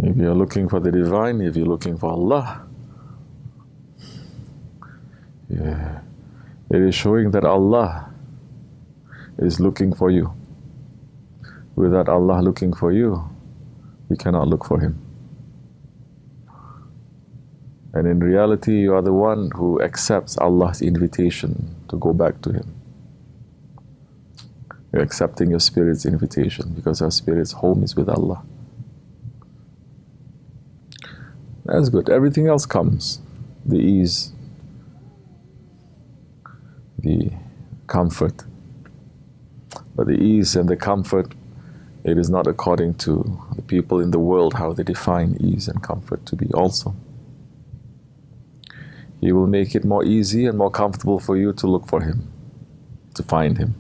If you're looking for the divine, if you're looking for Allah, yeah, it is showing that Allah is looking for you. Without Allah looking for you, you cannot look for Him. And in reality, you are the one who accepts Allah's invitation to go back to Him. You're accepting your spirit's invitation because our spirit's home is with Allah. That's good. Everything else comes. The ease, the comfort. But the ease and the comfort, it is not according to the people in the world how they define ease and comfort to be also. He will make it more easy and more comfortable for you to look for Him, to find Him.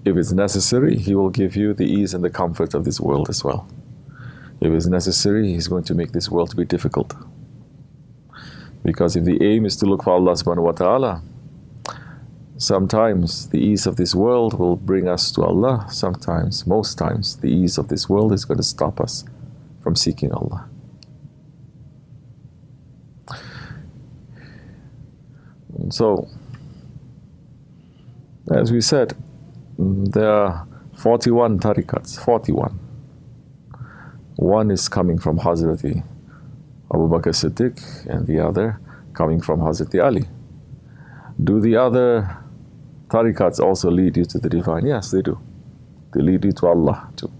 If it's necessary, He will give you the ease and the comfort of this world as well. If it's necessary, He's going to make this world to be difficult. Because if the aim is to look for Allah subhanahu wa ta'ala, sometimes the ease of this world will bring us to Allah. Sometimes, most times, the ease of this world is going to stop us from seeking Allah. And so, as we said, there are 41 tariqats, 41. One is coming from Hazrati Abu Bakr Siddiq and the other coming from Hazrati Ali. Do the other tariqats also lead you to the divine? Yes, they do. They lead you to Allah too.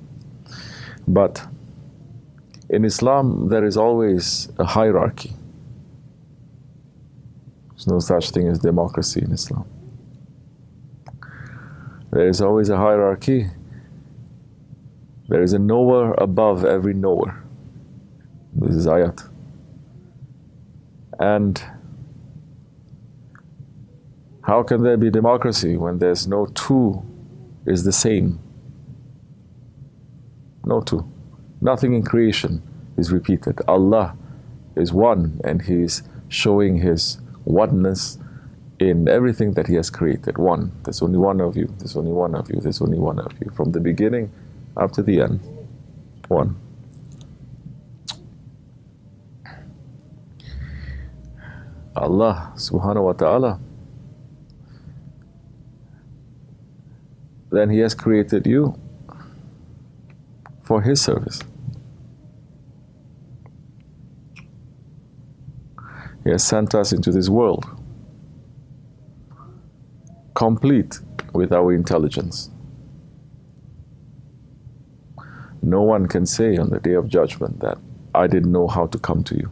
But in Islam, there is always a hierarchy. There's no such thing as democracy in Islam. There is always a hierarchy. There is a knower above every knower. This is ayat. And how can there be democracy when there's no two is the same? No two. Nothing in creation is repeated. Allah is one and He's showing His oneness in everything that He has created. One. There's only one of you. There's only one of you. There's only one of you. From the beginning up to the end. One. Allah subhanahu wa ta'ala, then He has created you for His service. He has sent us into this world complete with our intelligence. No one can say on the Day of Judgment that I didn't know how to come to you.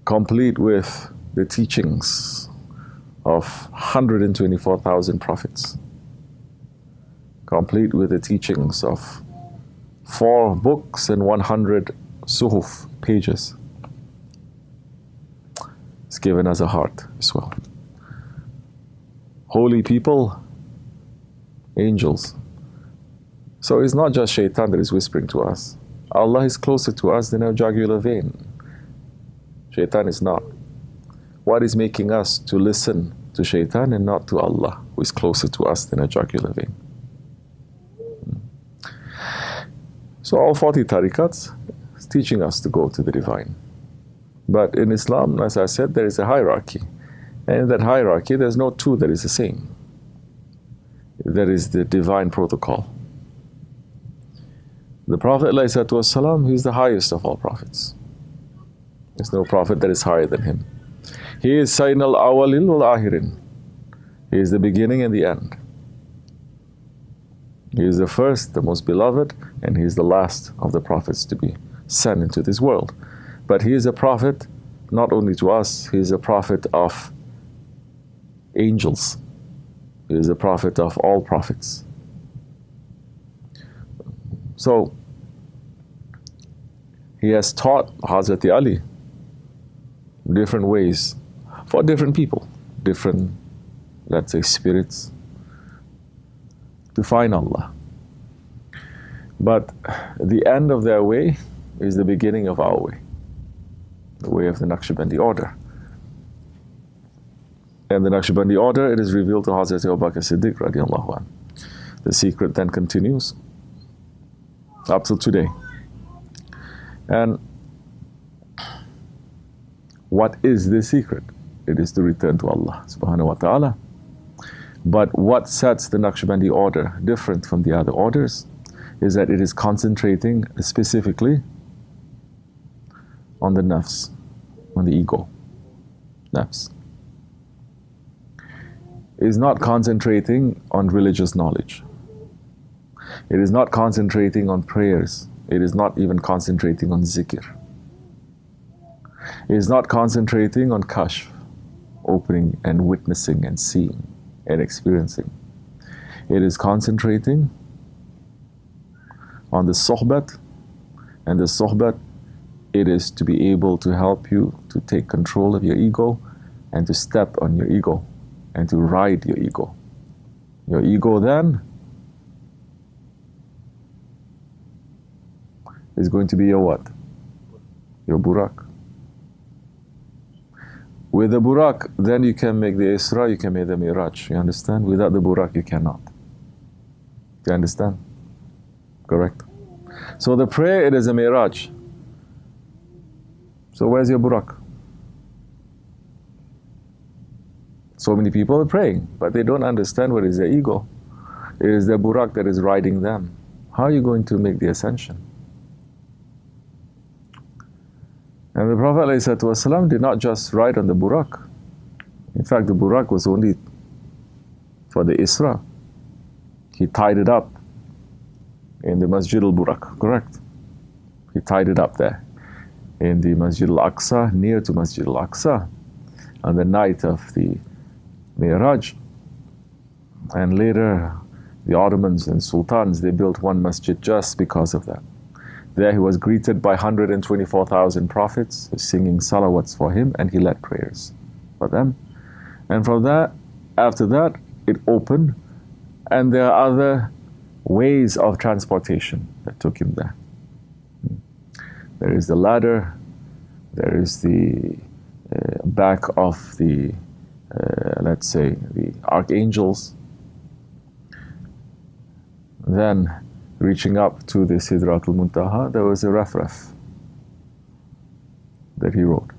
Complete with the teachings of 124,000 prophets. Complete with the teachings of 4 books and 100 suhuf, pages. It's given us a heart as well. Holy people, angels. So it's not just shaitan that is whispering to us. Allah is closer to us than our jugular vein. Shaitan is not. What is making us to listen to shaitan and not to Allah, who is closer to us than our jugular vein? So all 40 tariqats is teaching us to go to the divine. But in Islam, as I said, there is a hierarchy. And in that hierarchy, there's no two that is the same. There is the divine protocol. The Prophet ﷺ, he is the highest of all prophets. There's no prophet that is higher than him. He is Sayyidina al-Awwalin wal-Akhirin. He is the beginning and the end. He is the first, the most beloved, and he is the last of the prophets to be sent into this world. But he is a prophet not only to us, he is a prophet of angels. He is a prophet of all prophets. So, he has taught Hazrati Ali different ways for different people, different, let's say, spirits to find Allah. But the end of their way is the beginning of our way, the way of the Nakshibendi order. And the Nakshibendi order, it is revealed to Hazrat Abu Bakr Siddiq radiallahu anh. The secret then continues up till today. And what is the secret? It is to return to Allah subhanahu wa ta'ala. But what sets the Nakshibendi order different from the other orders is that it is concentrating specifically on the nafs, on the ego, nafs. It is not concentrating on religious knowledge. It is not concentrating on prayers. It is not even concentrating on zikr. It is not concentrating on kashf, opening and witnessing and seeing and experiencing. It is concentrating on the sohbat, and the sohbat, it is to be able to help you to take control of your ego and to step on your ego and to ride your ego. Your ego then is going to be your what? Your burak. With the burak, then you can make the Isra, you can make the Miraj. You understand? Without the burak, you cannot. Do you understand? Correct. So the prayer, it is a Miraj. So where's your burak? So many people are praying, but they don't understand what is their ego. It is their burak that is riding them. How are you going to make the ascension? And the Prophet ﷺ did not just ride on the burak. In fact, the burak was only for the Isra. He tied it up in the Masjid al-Burak, correct? He tied it up there in the Masjid al-Aqsa, near to Masjid al-Aqsa, on the night of the Mi'raj. And later, the Ottomans and Sultans, they built one masjid just because of that. There he was greeted by 124,000 prophets singing salawats for him, and he led prayers for them. And from that, after that, it opened, and there are other ways of transportation that took him there. There is the ladder, there is the back of the, let's say, the archangels. Then, reaching up to the Sidratul Muntaha, there was a raf that he wrote.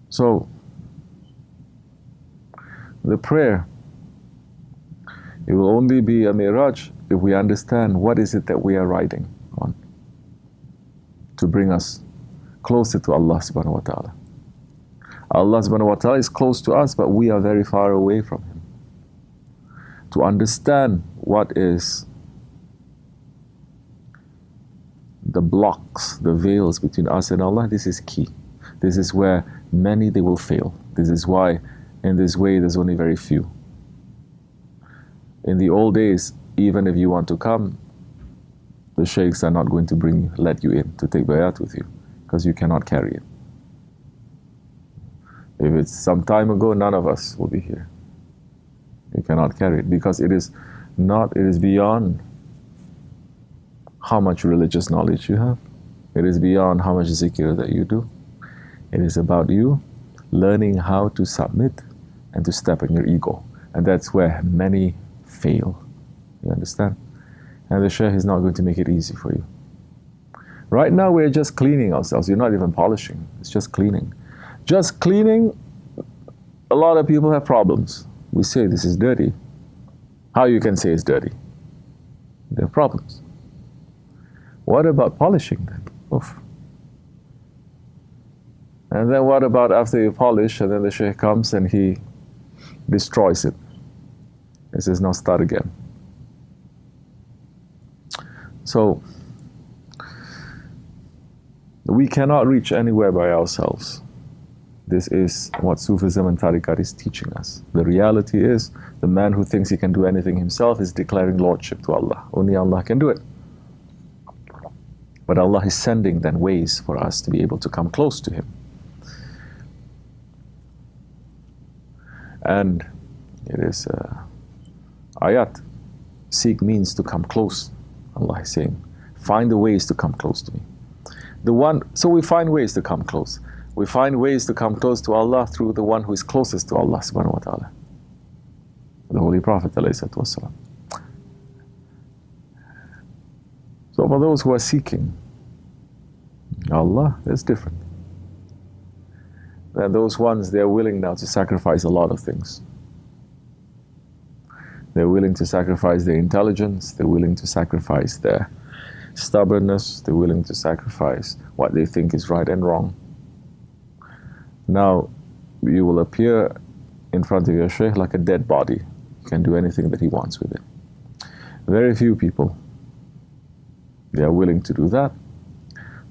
So, the prayer, it will only be a miraj if we understand what is it that we are riding on to bring us closer to Allah subhanahu wa ta'ala. Allah subhanahu wa ta'ala is close to us, but we are very far away from Him. To understand what is the blocks, the veils between us and Allah, this is key. This is where many, they will fail. This is why in this way there's only very few. In the old days, even if you want to come, the sheikhs are not going to let you in to take bayat with you, because you cannot carry it. If it's some time ago, none of us will be here. You cannot carry it, because it is beyond how much religious knowledge you have. It is beyond how much zikr that you do. It is about you learning how to submit and to step in your ego. And that's where many fail. You understand? And the Shaykh is not going to make it easy for you. Right now we're just cleaning ourselves. You're not even polishing. It's just cleaning. Just cleaning, a lot of people have problems. We say this is dirty. How you can say it's dirty? There are problems. What about polishing then? Oof. And then what about after you polish, and then the Shaykh comes and he destroys it. He says, now start again. So, we cannot reach anywhere by ourselves. This is what Sufism and Tariqat is teaching us. The reality is, the man who thinks he can do anything himself is declaring lordship to Allah. Only Allah can do it. But Allah is sending then ways for us to be able to come close to Him. And it is ayat. Seek means to come close. Allah is saying, find the ways to come close to me. So we find ways to come close. We find ways to come close to Allah through the one who is closest to Allah subhanahu wa ta'ala. the Holy Prophet ﷺ. So for those who are seeking Allah, it's different. And those ones, they're willing now to sacrifice a lot of things. They're willing to sacrifice their intelligence, they're willing to sacrifice their stubbornness, they're willing to sacrifice what they think is right and wrong. Now, you will appear in front of your Shaykh like a dead body. You can do anything that he wants with it. Very few people, they are willing to do that.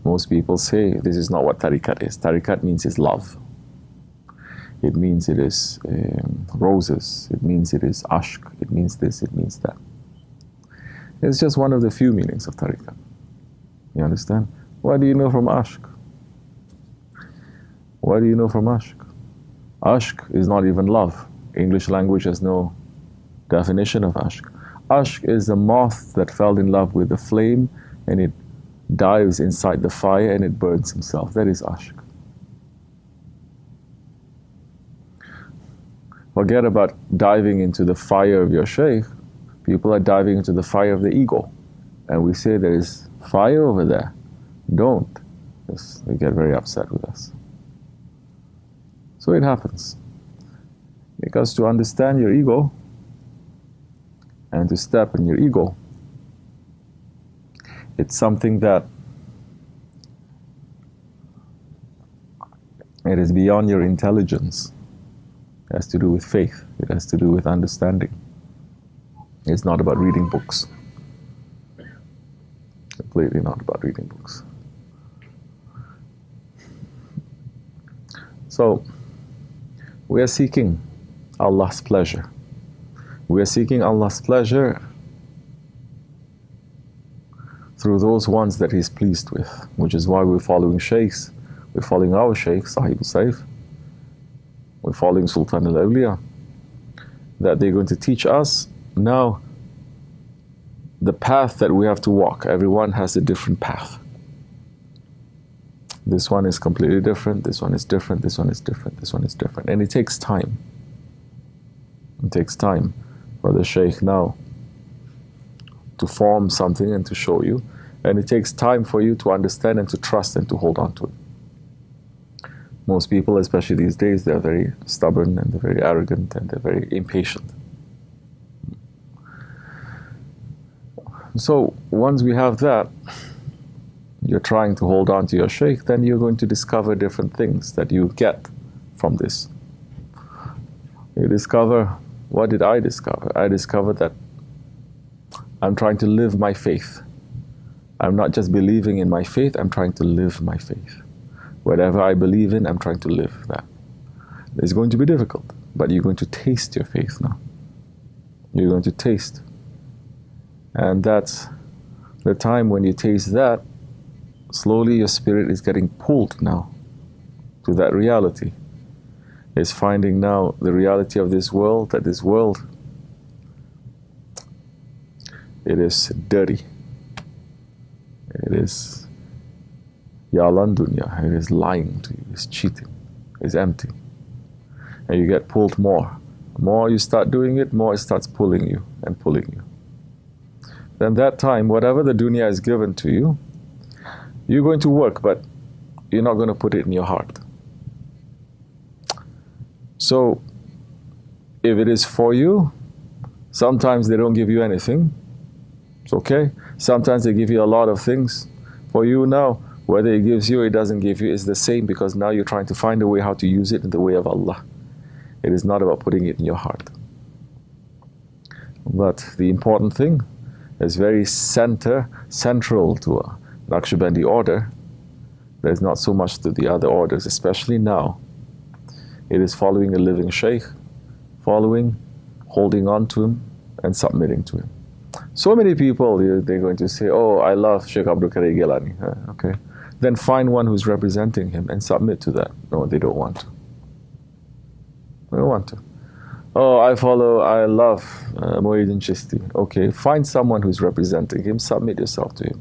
Most people say this is not what tariqat is. Tariqat means is love. It means it is roses. It means it is ashq. It means this, it means that. It's just one of the few meanings of tariqat. You understand? What do you know from ashq? What do you know from ashq? Ashq is not even love. English language has no definition of ashq. Ashq is a moth that fell in love with the flame and it dives inside the fire and it burns himself. That is ashq. Forget about diving into the fire of your Shaykh. People are diving into the fire of the ego. And we say there is fire over there. Don't. They get very upset with us. So it happens. Because to understand your ego and to step in your ego, it's something that it is beyond your intelligence. It has to do with faith. It has to do with understanding. It's not about reading books. Completely not about reading books. So, we are seeking Allah's pleasure. We are seeking Allah's pleasure through those ones that He's pleased with, which is why we're following Shaykhs. We're following our Shaykh, SahibulSaif. We're following Sultan al-Awliya. That they're going to teach us now the path that we have to walk. Everyone has a different path. This one is completely different, this one is different, this one is different, this one is different. And it takes time. It takes time for the Shaykh now to form something and to show you. And it takes time for you to understand and to trust and to hold on to it. Most people, especially these days, they're very stubborn and they're very arrogant and they're very impatient. So once we have that, you're trying to hold on to your Shaykh, then you're going to discover different things that you get from this. You discover, what did I discover? I discovered that I'm trying to live my faith. I'm not just believing in my faith, I'm trying to live my faith. Whatever I believe in, I'm trying to live that. It's going to be difficult, but you're going to taste your faith now. You're going to taste. And that's the time when you taste that, slowly your spirit is getting pulled now to that reality. It's finding now the reality of this world, that this world, it is dirty. It is yalan dunya. It is lying to you. It's cheating. It's empty. And you get pulled more. The more you start doing it, more it starts pulling you and pulling you. Then that time, whatever the dunya is given to you, you're going to work, but you're not going to put it in your heart. So, if it is for you, sometimes they don't give you anything. It's okay. Sometimes they give you a lot of things. For you now, whether it gives you or it doesn't give you, it's the same, because now you're trying to find a way how to use it in the way of Allah. It is not about putting it in your heart. But the important thing is very central to a Nakshibendi order. There's not so much to the other orders, especially now. It is following a living Shaykh, following, holding on to him, and submitting to him. So many people, they're going to say, oh, I love Shaykh Abdulkerim Gilani. Okay. Then find one who's representing him and submit to that. No, they don't want to. They don't want to. Oh, I love Muhyiddin Chishti. Okay, find someone who's representing him, submit yourself to him.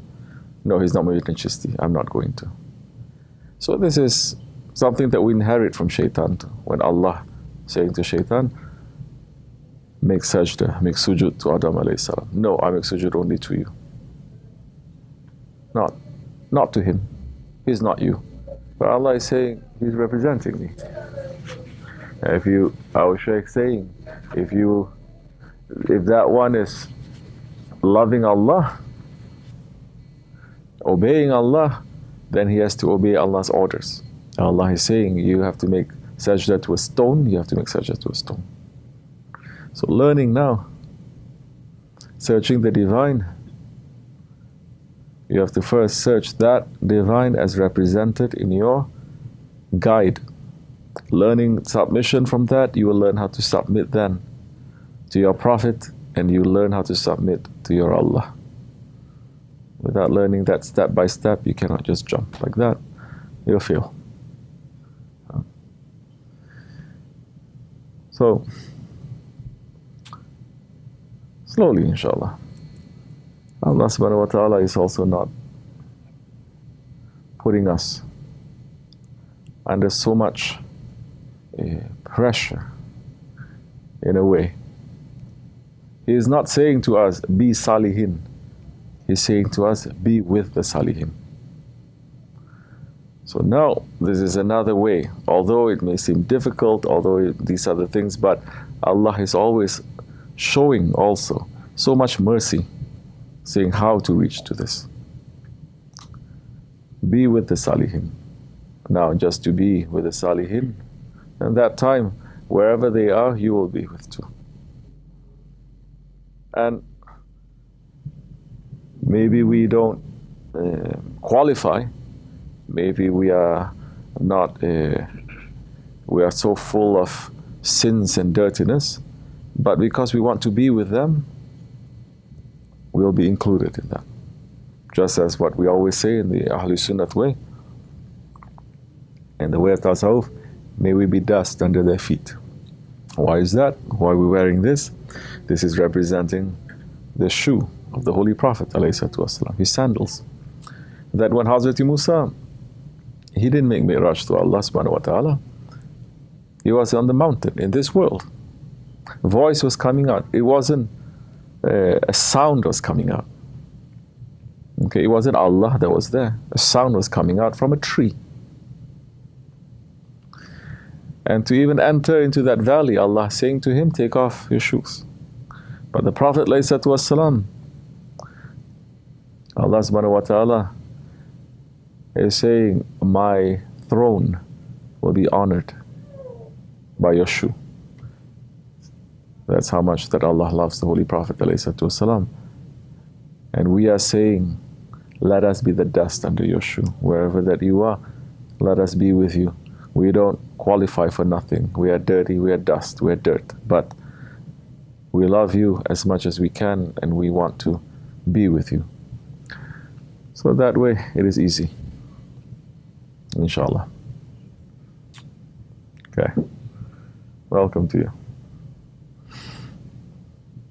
No, he's not Muhyiddin Chishti. I'm not going to. So this is something that we inherit from Shaitan. When Allah saying to Shaitan, make sajda, make sujud to Adam alayhi salam. No, I make sujud only to you. Not to him. He's not you. But Allah is saying, He's representing me. If our Shaykh saying, if that one is loving Allah, obeying Allah, then he has to obey Allah's orders. Allah is saying, you have to make sajda to a stone, you have to make sajda to a stone. So learning now, searching the divine, you have to first search that divine as represented in your guide. Learning submission from that, you will learn how to submit then to your Prophet, and you learn how to submit to your Allah. Without learning that step by step, you cannot just jump like that. You'll fail. So, slowly, inshallah. Allah subhanahu wa ta'ala is also not putting us under so much pressure in a way. He is not saying to us, be salihin. He's saying to us, be with the salihin. So now, this is another way. Although it may seem difficult, although these are the things, but Allah is always showing also so much mercy, saying how to reach to this. Be with the salihin. Now, just to be with the salihin, and that time, wherever they are, you will be with too. And maybe we don't qualify. Maybe we are not, we are so full of sins and dirtiness, but because we want to be with them, we'll be included in that. Just as what we always say in the Ahlul Sunnat way, and the way of Tasawwuf, may we be dust under their feet. Why is that? Why are we wearing this? This is representing the shoe of the Holy Prophet ﷺ, his sandals. That when Hazrat Musa, he didn't make mi'raj to Allah subhanahu wa ta'ala. He was on the mountain in this world. Voice was coming out. It wasn't a sound was coming out. Okay, it wasn't Allah that was there. A sound was coming out from a tree. And to even enter into that valley, Allah saying to him, take off your shoes. But the Prophet ﷺ, Allah subhanahu wa ta'ala is saying, my throne will be honored by your shoe. That's how much that Allah loves the Holy Prophet ﷺ. And we are saying, let us be the dust under your shoe. Wherever that you are, let us be with you. We don't qualify for nothing. We are dirty, we are dust, we are dirt. But we love you as much as we can, and we want to be with you. So that way, it is easy. Inshallah. Okay. Welcome to you.